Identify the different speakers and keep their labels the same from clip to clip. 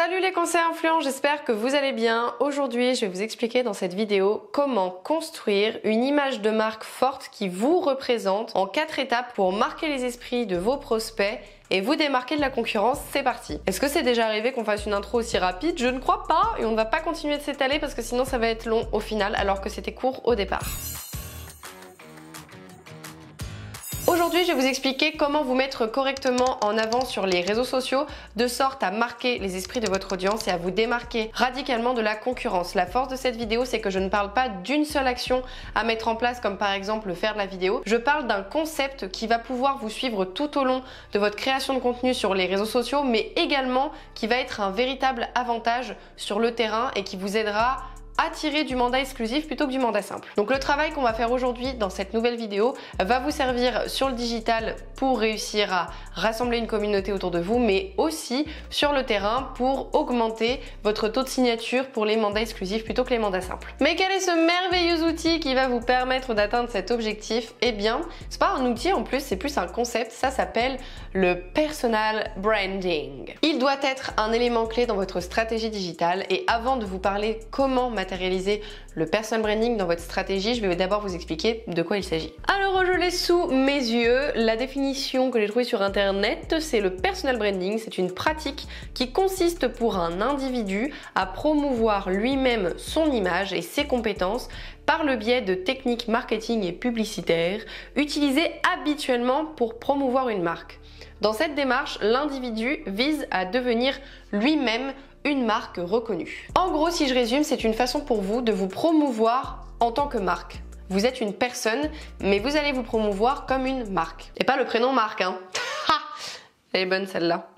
Speaker 1: Salut les conseillers influents, j'espère que vous allez bien. Aujourd'hui, je vais vous expliquer dans cette vidéo comment construire une image de marque forte qui vous représente en 4 étapes pour marquer les esprits de vos prospects et vous démarquer de la concurrence. C'est parti. Est-ce que c'est déjà arrivé qu'on fasse une intro aussi rapide? Je ne crois pas et on ne va pas continuer de s'étaler parce que sinon ça va être long au final alors que c'était court au départ. Aujourd'hui, je vais vous expliquer comment vous mettre correctement en avant sur les réseaux sociaux de sorte à marquer les esprits de votre audience et à vous démarquer radicalement de la concurrence. La force de cette vidéo, c'est que je ne parle pas d'une seule action à mettre en place comme par exemple faire de la vidéo. Je parle d'un concept qui va pouvoir vous suivre tout au long de votre création de contenu sur les réseaux sociaux, mais également qui va être un véritable avantage sur le terrain et qui vous aidera à tirer du mandat exclusif plutôt que du mandat simple. Donc le travail qu'on va faire aujourd'hui dans cette nouvelle vidéo va vous servir sur le digital pour réussir à rassembler une communauté autour de vous, mais aussi sur le terrain pour augmenter votre taux de signature pour les mandats exclusifs plutôt que les mandats simples. Mais quel est ce merveilleux outil qui va vous permettre d'atteindre cet objectif? Eh bien, c'est pas un outil en plus, c'est plus un concept, ça s'appelle le personal branding. Il doit être un élément clé dans votre stratégie digitale et avant de vous parler comment matérialiser le personal branding dans votre stratégie, je vais d'abord vous expliquer de quoi il s'agit. Alors je l'ai sous mes yeux, la définition que j'ai trouvée sur internet, c'est le personal branding, c'est une pratique qui consiste pour un individu à promouvoir lui-même son image et ses compétences par le biais de techniques marketing et publicitaires utilisées habituellement pour promouvoir une marque. Dans cette démarche, l'individu vise à devenir lui-même une marque reconnue. En gros, si je résume, c'est une façon pour vous de vous promouvoir en tant que marque. Vous êtes une personne, mais vous allez vous promouvoir comme une marque. Et pas le prénom Marc, hein. Elle est bonne celle-là.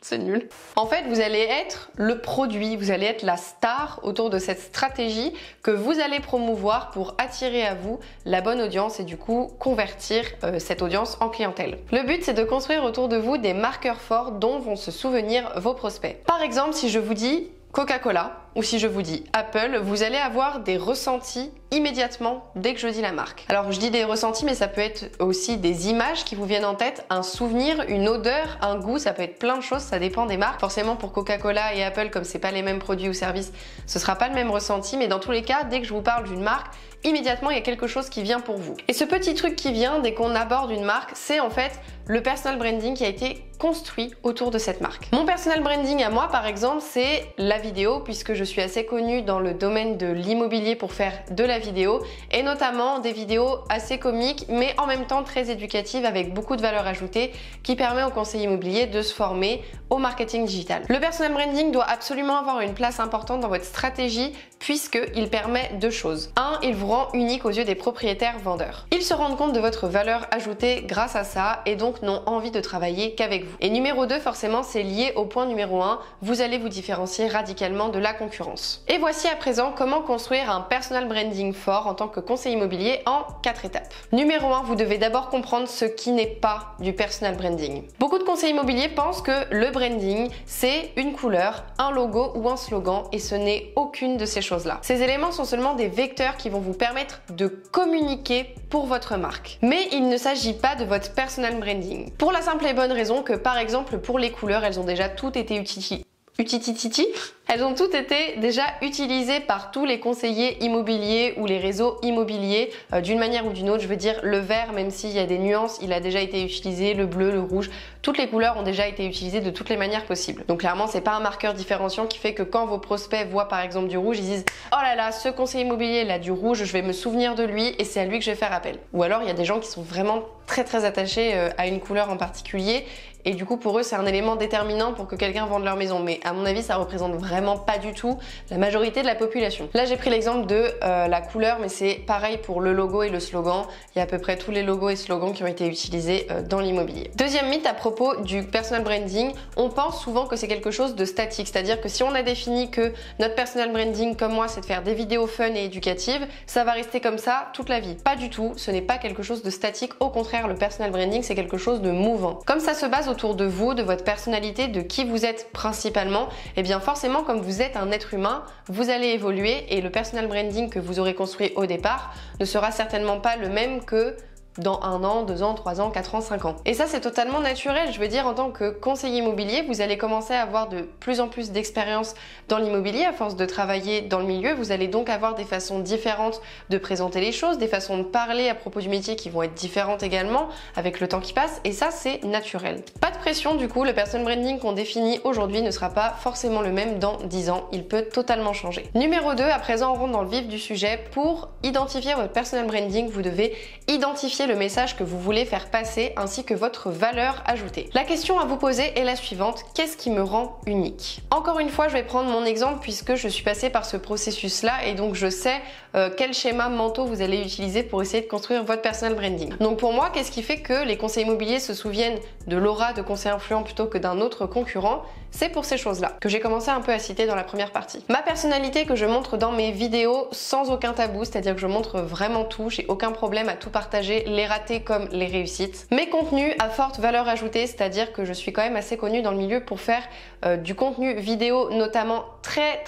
Speaker 1: C'est nul. En fait, vous allez être le produit, vous allez être la star autour de cette stratégie que vous allez promouvoir pour attirer à vous la bonne audience et du coup convertir cette audience en clientèle. Le but, c'est de construire autour de vous des marqueurs forts dont vont se souvenir vos prospects. Par exemple, si je vous dis Coca-Cola ou si je vous dis Apple, vous allez avoir des ressentis immédiatement dès que je dis la marque. Alors je dis des ressentis, mais ça peut être aussi des images qui vous viennent en tête, un souvenir, une odeur, un goût, ça peut être plein de choses, ça dépend des marques. Forcément pour Coca-Cola et Apple, comme c'est pas les mêmes produits ou services, ce sera pas le même ressenti, mais dans tous les cas, dès que je vous parle d'une marque, immédiatement il y a quelque chose qui vient pour vous. Et ce petit truc qui vient dès qu'on aborde une marque, c'est en fait le personal branding qui a été construit autour de cette marque. Mon personal branding à moi par exemple, c'est la vidéo, puisque je suis assez connue dans le domaine de l'immobilier pour faire de la vidéo et notamment des vidéos assez comiques mais en même temps très éducatives avec beaucoup de valeur ajoutée qui permet aux conseillers immobiliers de se former au marketing digital. Le personal branding doit absolument avoir une place importante dans votre stratégie puisqu'il permet deux choses. Un, il vous rend unique aux yeux des propriétaires vendeurs. Ils se rendent compte de votre valeur ajoutée grâce à ça et donc n'ont envie de travailler qu'avec vous. Et numéro 2, forcément, c'est lié au point numéro 1, vous allez vous différencier radicalement de la concurrence. Et voici à présent comment construire un personal branding fort en tant que conseiller immobilier en 4 étapes. Numéro 1, vous devez d'abord comprendre ce qui n'est pas du personal branding. Beaucoup de conseillers immobiliers pensent que le branding, c'est une couleur, un logo ou un slogan et ce n'est aucune de ces choses-là. Ces éléments sont seulement des vecteurs qui vont vous permettre de communiquer pour votre marque. Mais il ne s'agit pas de votre personal branding. Pour la simple et bonne raison que par exemple pour les couleurs, elles ont déjà toutes été utilisées. Elles ont toutes été déjà utilisées par tous les conseillers immobiliers ou les réseaux immobiliers d'une manière ou d'une autre. Je veux dire, le vert, même s'il y a des nuances, il a déjà été utilisé, le bleu, le rouge, toutes les couleurs ont déjà été utilisées de toutes les manières possibles. Donc clairement, c'est pas un marqueur différenciant qui fait que quand vos prospects voient par exemple du rouge, ils disent « Oh là là, ce conseiller immobilier il a du rouge, je vais me souvenir de lui et c'est à lui que je vais faire appel. » Ou alors il y a des gens qui sont vraiment très attachés à une couleur en particulier et du coup pour eux c'est un élément déterminant pour que quelqu'un vende leur maison, mais à mon avis ça représente vraiment pas du tout la majorité de la population. Là j'ai pris l'exemple de la couleur, mais c'est pareil pour le logo et le slogan. Il y a à peu près tous les logos et slogans qui ont été utilisés dans l'immobilier. Deuxième mythe à propos du personal branding, on pense souvent que c'est quelque chose de statique, c'est-à-dire que si on a défini que notre personal branding comme moi c'est de faire des vidéos fun et éducatives, ça va rester comme ça toute la vie. Pas du tout, ce n'est pas quelque chose de statique, au contraire le personal branding c'est quelque chose de mouvant. Comme ça se base autour de vous, de votre personnalité, de qui vous êtes principalement, et bien forcément comme vous êtes un être humain, vous allez évoluer et le personal branding que vous aurez construit au départ ne sera certainement pas le même que dans 1 an, 2 ans, 3 ans, 4 ans, 5 ans. Et ça, c'est totalement naturel. Je veux dire, en tant que conseiller immobilier, vous allez commencer à avoir de plus en plus d'expérience dans l'immobilier à force de travailler dans le milieu. Vous allez donc avoir des façons différentes de présenter les choses, des façons de parler à propos du métier qui vont être différentes également avec le temps qui passe. Et ça, c'est naturel. Pas de pression, du coup, le personal branding qu'on définit aujourd'hui ne sera pas forcément le même dans 10 ans. Il peut totalement changer. Numéro 2, à présent, on rentre dans le vif du sujet. Pour identifier votre personal branding, vous devez identifier le message que vous voulez faire passer ainsi que votre valeur ajoutée. La question à vous poser est la suivante: qu'est-ce qui me rend unique? Encore une fois, je vais prendre mon exemple puisque je suis passée par ce processus-là et donc je sais quels schémas mentaux vous allez utiliser pour essayer de construire votre personal branding. Donc pour moi, qu'est-ce qui fait que les conseillers immobiliers se souviennent de l'aura de conseiller influent plutôt que d'un autre concurrent? C'est pour ces choses-là que j'ai commencé un peu à citer dans la première partie. Ma personnalité que je montre dans mes vidéos sans aucun tabou, c'est-à-dire que je montre vraiment tout, j'ai aucun problème à tout partager, les ratés comme les réussites. Mes contenus à forte valeur ajoutée, c'est-à-dire que je suis quand même assez connue dans le milieu pour faire du contenu vidéo notamment très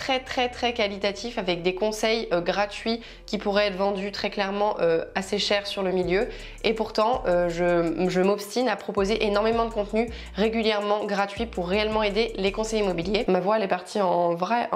Speaker 1: qualitatif avec des conseils gratuits qui pourraient être vendus très clairement assez cher sur le milieu. Et pourtant, je m'obstine à proposer énormément de contenu régulièrement gratuit pour réellement aider les conseillers immobiliers. Ma voix elle est partie en vrac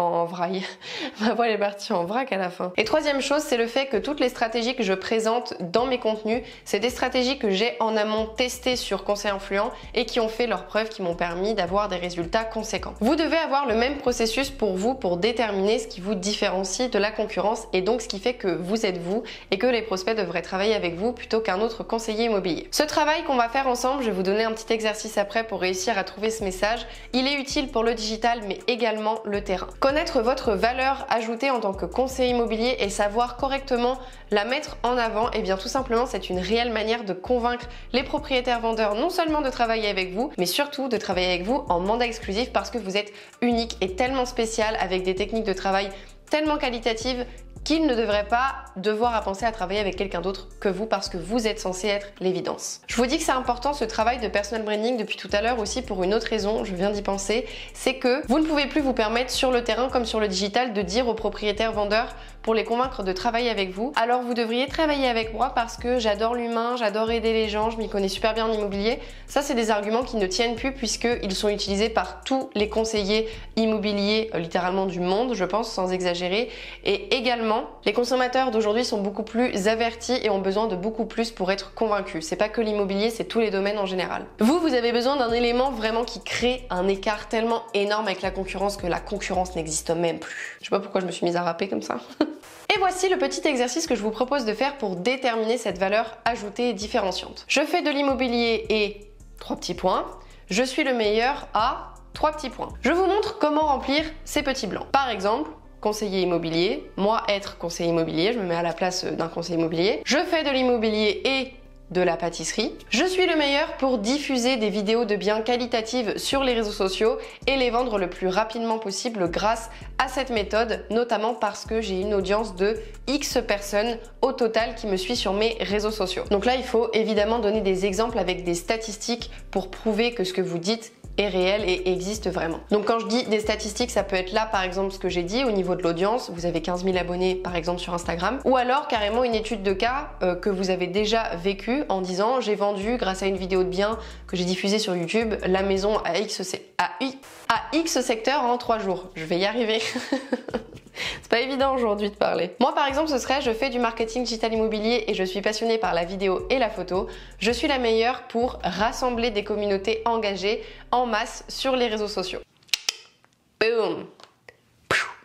Speaker 1: à la fin. Et troisième chose, c'est le fait que toutes les stratégies que je présente dans mes contenus, c'est des stratégies que j'ai en amont testées sur conseillers influents et qui ont fait leurs preuves, qui m'ont permis d'avoir des résultats conséquents. Vous devez avoir le même processus pour vous pour déterminer ce qui vous différencie de la concurrence et donc ce qui fait que vous êtes vous et que les prospects devraient travailler avec vous plutôt qu'un autre conseiller immobilier. Ce travail qu'on va faire ensemble, je vais vous donner un petit exercice après pour réussir à trouver ce message. Il est utile pour le digital mais également le terrain. Connaître votre valeur ajoutée en tant que conseiller immobilier et savoir correctement la mettre en avant, et bien tout simplement c'est une réelle manière de convaincre les propriétaires vendeurs non seulement de travailler avec vous mais surtout de travailler avec vous en mandat exclusif parce que vous êtes unique et tellement spécial avec des techniques de travail tellement qualitatives qu'il ne devrait pas devoir à penser à travailler avec quelqu'un d'autre que vous parce que vous êtes censé être l'évidence. Je vous dis que c'est important ce travail de personal branding depuis tout à l'heure aussi pour une autre raison, je viens d'y penser, c'est que vous ne pouvez plus vous permettre sur le terrain comme sur le digital de dire aux propriétaires vendeurs pour les convaincre de travailler avec vous. Alors vous devriez travailler avec moi parce que j'adore l'humain, j'adore aider les gens, je m'y connais super bien en immobilier. Ça c'est des arguments qui ne tiennent plus puisqu'ils sont utilisés par tous les conseillers immobiliers littéralement du monde, je pense, sans exagérer. Et également, les consommateurs d'aujourd'hui sont beaucoup plus avertis et ont besoin de beaucoup plus pour être convaincus. C'est pas que l'immobilier, c'est tous les domaines en général. Vous avez besoin d'un élément vraiment qui crée un écart tellement énorme avec la concurrence que la concurrence n'existe même plus. Je sais pas pourquoi je me suis mise à rapper comme ça. Et voici le petit exercice que je vous propose de faire pour déterminer cette valeur ajoutée et différenciante. Je fais de l'immobilier et 3 petits points. Je suis le meilleur à 3 petits points. Je vous montre comment remplir ces petits blancs. Par exemple, conseiller immobilier, moi être conseiller immobilier, je me mets à la place d'un conseiller immobilier. Je fais de l'immobilier et de la pâtisserie. Je suis le meilleur pour diffuser des vidéos de biens qualitatives sur les réseaux sociaux et les vendre le plus rapidement possible grâce à cette méthode, notamment parce que j'ai une audience de X personnes au total qui me suit sur mes réseaux sociaux. Donc là, il faut évidemment donner des exemples avec des statistiques pour prouver que ce que vous dites est réel et existe vraiment. Donc quand je dis des statistiques, ça peut être là par exemple ce que j'ai dit au niveau de l'audience, vous avez 15 000 abonnés par exemple sur Instagram, ou alors carrément une étude de cas que vous avez déjà vécue en disant j'ai vendu grâce à une vidéo de bien que j'ai diffusée sur YouTube la maison à X secteur en 3 jours. Je vais y arriver. C'est pas évident aujourd'hui de parler. Moi par exemple ce serait je fais du marketing digital immobilier et je suis passionnée par la vidéo et la photo. Je suis la meilleure pour rassembler des communautés engagées en masse sur les réseaux sociaux. Boom!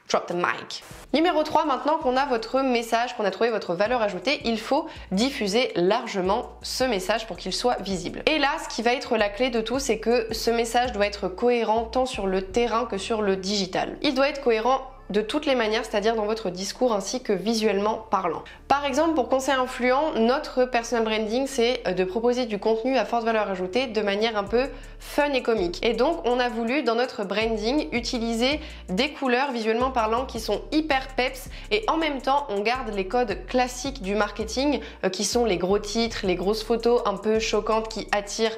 Speaker 1: Drop the mic. Numéro 3, maintenant qu'on a votre message, qu'on a trouvé votre valeur ajoutée, il faut diffuser largement ce message pour qu'il soit visible. Et là, ce qui va être la clé de tout, c'est que ce message doit être cohérent tant sur le terrain que sur le digital. Il doit être cohérent de toutes les manières, c'est-à-dire dans votre discours ainsi que visuellement parlant. Par exemple, pour conseiller influent, notre personal branding, c'est de proposer du contenu à forte valeur ajoutée de manière un peu fun et comique. Et donc, on a voulu, dans notre branding, utiliser des couleurs visuellement parlant qui sont hyper peps et en même temps, on garde les codes classiques du marketing qui sont les gros titres, les grosses photos un peu choquantes qui attirent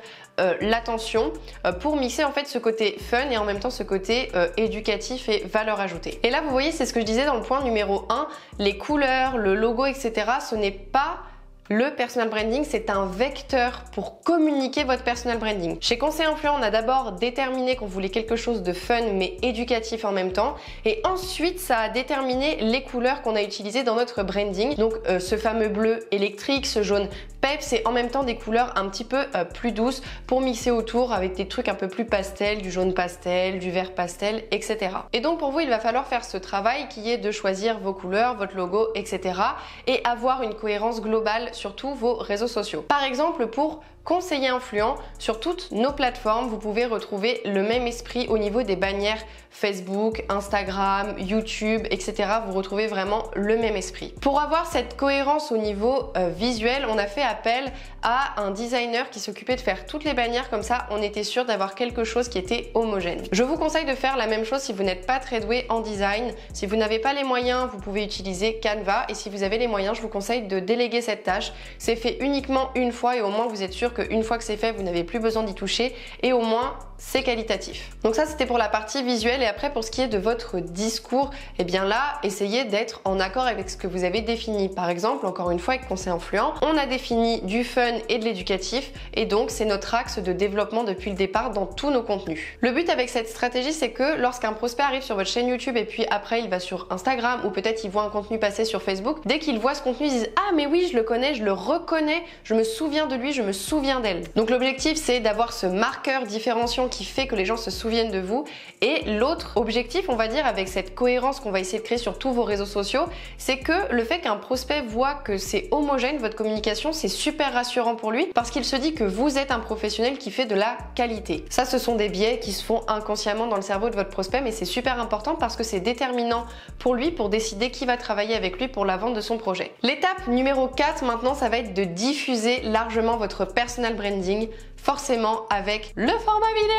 Speaker 1: l'attention pour mixer en fait ce côté fun et en même temps ce côté éducatif et valeur ajoutée. Et là vous voyez, c'est ce que je disais dans le point numéro 1, les couleurs, le logo, etc. ce n'est pas Le personal branding, c'est un vecteur pour communiquer votre personal branding. Chez Conseil Influent, on a d'abord déterminé qu'on voulait quelque chose de fun mais éducatif en même temps. Et ensuite, ça a déterminé les couleurs qu'on a utilisées dans notre branding. Donc ce fameux bleu électrique, ce jaune peps, c'est en même temps des couleurs un petit peu plus douces pour mixer autour avec des trucs un peu plus pastel, du jaune pastel, du vert pastel, etc. Et donc pour vous, il va falloir faire ce travail qui est de choisir vos couleurs, votre logo, etc. et avoir une cohérence globale sur tous vos réseaux sociaux. Par exemple, pour Conseiller Influent, sur toutes nos plateformes, vous pouvez retrouver le même esprit au niveau des bannières Facebook, Instagram, YouTube, etc. Vous retrouvez vraiment le même esprit. Pour avoir cette cohérence au niveau visuel, on a fait appel à un designer qui s'occupait de faire toutes les bannières, comme ça on était sûr d'avoir quelque chose qui était homogène. Je vous conseille de faire la même chose si vous n'êtes pas très doué en design. Si vous n'avez pas les moyens, vous pouvez utiliser Canva, et si vous avez les moyens, je vous conseille de déléguer cette tâche. C'est fait uniquement une fois et au moins vous êtes sûr qu'une fois que c'est fait, vous n'avez plus besoin d'y toucher et au moins c'est qualitatif. Donc ça, c'était pour la partie visuelle. Et après, pour ce qui est de votre discours, eh bien là, essayez d'être en accord avec ce que vous avez défini. Par exemple, encore une fois, avec Conseil Influent, on a défini du fun et de l'éducatif, et donc c'est notre axe de développement depuis le départ dans tous nos contenus. Le but avec cette stratégie, c'est que lorsqu'un prospect arrive sur votre chaîne YouTube et puis après il va sur Instagram, ou peut-être il voit un contenu passer sur Facebook, dès qu'il voit ce contenu, il se dit « Ah mais oui, je le connais, je le reconnais, je me souviens de lui, je me souviens d'elle ». Donc l'objectif, c'est d'avoir ce marqueur différenciant qui fait que les gens se souviennent de vous. Et l'autre objectif, on va dire, avec cette cohérence qu'on va essayer de créer sur tous vos réseaux sociaux, c'est que le fait qu'un prospect voit que c'est homogène, votre communication, c'est super rassurant pour lui parce qu'il se dit que vous êtes un professionnel qui fait de la qualité. Ça, ce sont des biais qui se font inconsciemment dans le cerveau de votre prospect, mais c'est super important parce que c'est déterminant pour lui pour décider qui va travailler avec lui pour la vente de son projet. L'étape numéro 4 maintenant, ça va être de diffuser largement votre personal branding, forcément avec le format vidéo.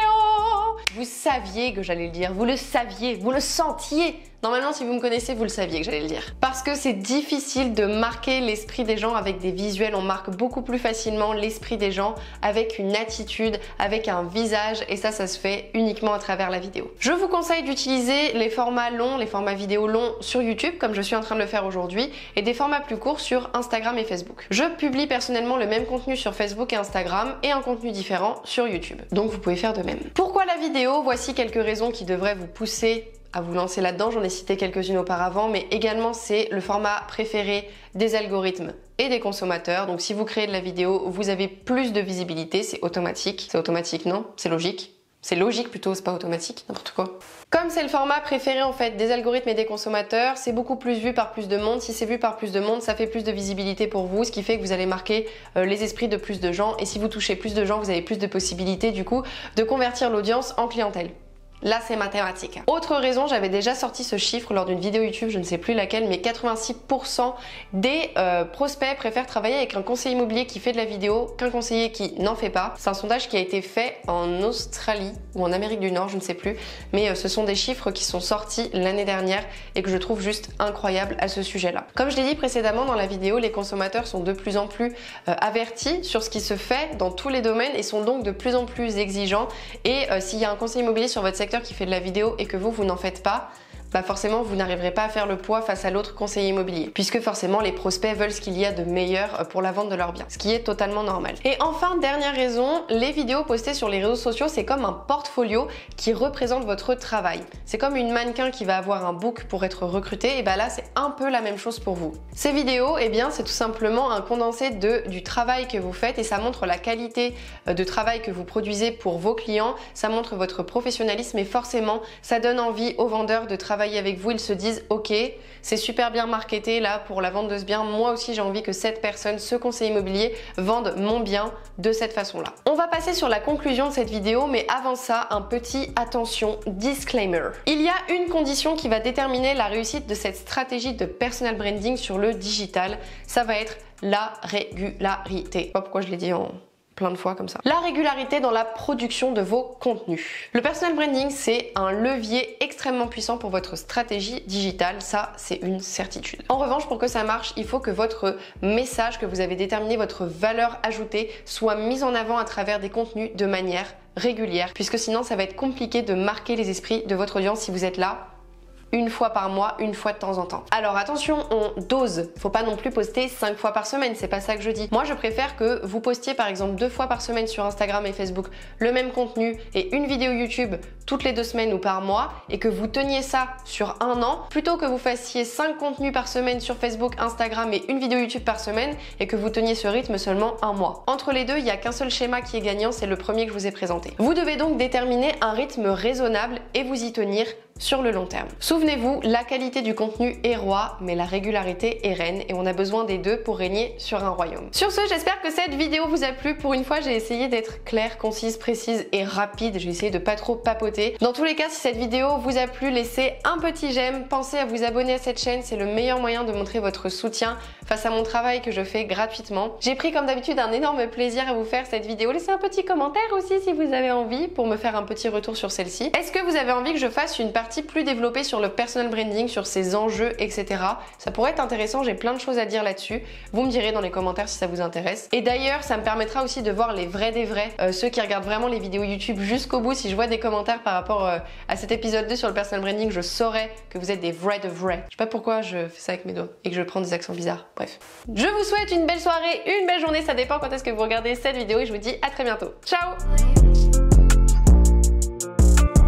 Speaker 1: Vous saviez que j'allais le dire, vous le saviez, vous le sentiez. Normalement, si vous me connaissez, vous le saviez que j'allais le dire. Parce que c'est difficile de marquer l'esprit des gens avec des visuels. On marque beaucoup plus facilement l'esprit des gens avec une attitude, avec un visage, et ça se fait uniquement à travers la vidéo. Je vous conseille d'utiliser les formats longs, les formats vidéo longs sur YouTube, comme je suis en train de le faire aujourd'hui, et des formats plus courts sur Instagram et Facebook. Je publie personnellement le même contenu sur Facebook et Instagram et un contenu différent sur YouTube. Donc vous pouvez faire de même. Pourquoi la vidéo? Voici quelques raisons qui devraient vous pousser à vous lancer là-dedans. J'en ai cité quelques-unes auparavant, mais également c'est le format préféré des algorithmes et des consommateurs. Donc si vous créez de la vidéo, vous avez plus de visibilité, c'est automatique. C'est automatique, non? C'est logique. C'est logique plutôt, c'est pas automatique, n'importe quoi. Comme c'est le format préféré en fait des algorithmes et des consommateurs, c'est beaucoup plus vu par plus de monde. Si c'est vu par plus de monde, ça fait plus de visibilité pour vous, ce qui fait que vous allez marquer les esprits de plus de gens. Et si vous touchez plus de gens, vous avez plus de possibilités du coup de convertir l'audience en clientèle. Là, c'est mathématique. Autre raison, j'avais déjà sorti ce chiffre lors d'une vidéo YouTube, je ne sais plus laquelle, mais 86% des prospects préfèrent travailler avec un conseiller immobilier qui fait de la vidéo qu'un conseiller qui n'en fait pas. C'est un sondage qui a été fait en Australie ou en Amérique du Nord, je ne sais plus, mais ce sont des chiffres qui sont sortis l'année dernière et que je trouve juste incroyables à ce sujet-là. Comme je l'ai dit précédemment dans la vidéo, les consommateurs sont de plus en plus avertis sur ce qui se fait dans tous les domaines et sont donc de plus en plus exigeants. Et s'il y a un conseiller immobilier sur votre secteur qui fait de la vidéo et que vous n'en faites pas, bah forcément vous n'arriverez pas à faire le poids face à l'autre conseiller immobilier, puisque forcément les prospects veulent ce qu'il y a de meilleur pour la vente de leurs biens, ce qui est totalement normal. Et enfin, dernière raison, les vidéos postées sur les réseaux sociaux, c'est comme un portfolio qui représente votre travail. C'est comme une mannequin qui va avoir un book pour être recrutée, et bah là c'est un peu la même chose pour vous. Ces vidéos, eh bien c'est tout simplement un condensé du travail que vous faites, et ça montre la qualité de travail que vous produisez pour vos clients, ça montre votre professionnalisme, et forcément ça donne envie aux vendeurs de travailler avec vous. Ils se disent ok, c'est super bien marketé là pour la vente de ce bien, moi aussi j'ai envie que cette personne, ce conseiller immobilier, vende mon bien de cette façon là. On va passer sur la conclusion de cette vidéo, mais avant ça, un petit attention disclaimer. Il y a une condition qui va déterminer la réussite de cette stratégie de personal branding sur le digital, ça va être la régularité. Je sais pas pourquoi je l'ai dit en plein de fois comme ça. La régularité dans la production de vos contenus. Le personal branding, c'est un levier extrêmement puissant pour votre stratégie digitale, ça c'est une certitude. En revanche, pour que ça marche, il faut que votre message que vous avez déterminé, votre valeur ajoutée, soit mise en avant à travers des contenus de manière régulière, puisque sinon ça va être compliqué de marquer les esprits de votre audience si vous êtes là une fois par mois, une fois de temps en temps. Alors attention, on dose. Faut pas non plus poster 5 fois par semaine, c'est pas ça que je dis. Moi je préfère que vous postiez par exemple 2 fois par semaine sur Instagram et Facebook le même contenu et une vidéo YouTube toutes les 2 semaines ou par mois et que vous teniez ça sur un an plutôt que vous fassiez 5 contenus par semaine sur Facebook, Instagram et une vidéo YouTube par semaine et que vous teniez ce rythme seulement un mois. Entre les deux, il n'y a qu'un seul schéma qui est gagnant, c'est le premier que je vous ai présenté. Vous devez donc déterminer un rythme raisonnable et vous y tenir sur le long terme. Souvenez-vous, la qualité du contenu est roi, mais la régularité est reine et on a besoin des deux pour régner sur un royaume. Sur ce, j'espère que cette vidéo vous a plu. Pour une fois, j'ai essayé d'être claire, concise, précise et rapide. J'ai essayé de pas trop papoter. Dans tous les cas, si cette vidéo vous a plu, laissez un petit j'aime. Pensez à vous abonner à cette chaîne, c'est le meilleur moyen de montrer votre soutien face à mon travail que je fais gratuitement. J'ai pris comme d'habitude un énorme plaisir à vous faire cette vidéo. Laissez un petit commentaire aussi si vous avez envie pour me faire un petit retour sur celle-ci. Est-ce que vous avez envie que je fasse une partie plus développée sur le personal branding, sur ses enjeux, etc. Ça pourrait être intéressant, j'ai plein de choses à dire là-dessus. Vous me direz dans les commentaires si ça vous intéresse. Et d'ailleurs, ça me permettra aussi de voir les vrais des vrais, ceux qui regardent vraiment les vidéos YouTube jusqu'au bout. Si je vois des commentaires par rapport à cet épisode 2 sur le personal branding, je saurai que vous êtes des vrais de vrais. Je sais pas pourquoi je fais ça avec mes doigts et que je prends des accents bizarres. Bref. Je vous souhaite une belle soirée, une belle journée, ça dépend quand est-ce que vous regardez cette vidéo et je vous dis à très bientôt. Ciao!